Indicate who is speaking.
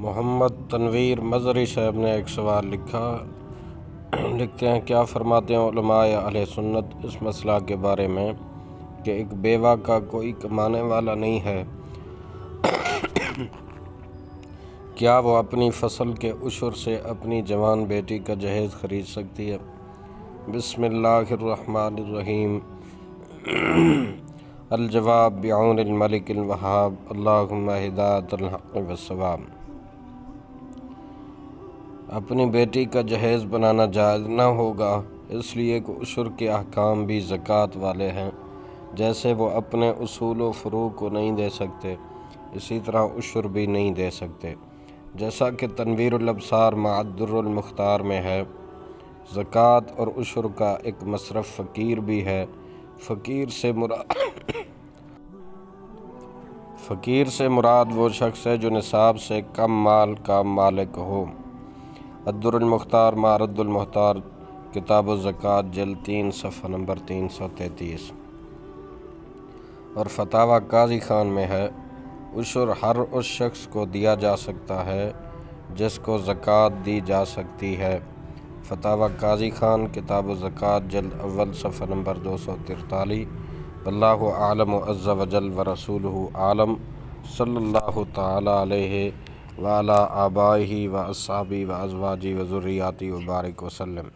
Speaker 1: محمد تنویر مظہری صاحب نے ایک سوال لکھتے ہیں، کیا فرماتے ہیں علماء اہل سنت اس مسئلہ کے بارے میں کہ ایک بیوہ کا کوئی کمانے والا نہیں ہے، کیا وہ اپنی فصل کے عشر سے اپنی جوان بیٹی کا جہیز خرید سکتی ہے؟ بسم اللہ الرحمن الرحیم۔ الجواب بعون الملک الوہاب، اللہم ہدایۃ الحق والصواب۔ اپنی بیٹی کا جہیز بنانا جائز نہ ہوگا، اس لیے کہ عشر کے احکام بھی زکوٰۃ والے ہیں۔ جیسے وہ اپنے اصول و فروع کو نہیں دے سکتے، اسی طرح عشر بھی نہیں دے سکتے، جیسا کہ تنویر الابصار مع الدر المختار میں ہے۔ زکوٰۃ اور عشر کا ایک مصرف فقیر بھی ہے۔ فقیر سے مراد وہ شخص ہے جو نصاب سے کم مال کا مالک ہو۔ الدر المختار مع رد المختار، کتاب الزکوٰۃ، جلد 3، صفحہ نمبر 333۔ اور فتاویٰ قاضی خان میں ہے، عشر ہر اس شخص کو دیا جا سکتا ہے جس کو زکوٰۃ دی جا سکتی ہے۔ فتاویٰ قاضی خان، کتاب الزکوٰۃ، جلد اول، صفحہ نمبر 243۔ واللہ اعلم عز وجل ورسولہ اعلم، صلی اللہ تعالی علیہ وعلی آبائہ واصحابہ وازواجہ وذریاتہ وبارک وسلم۔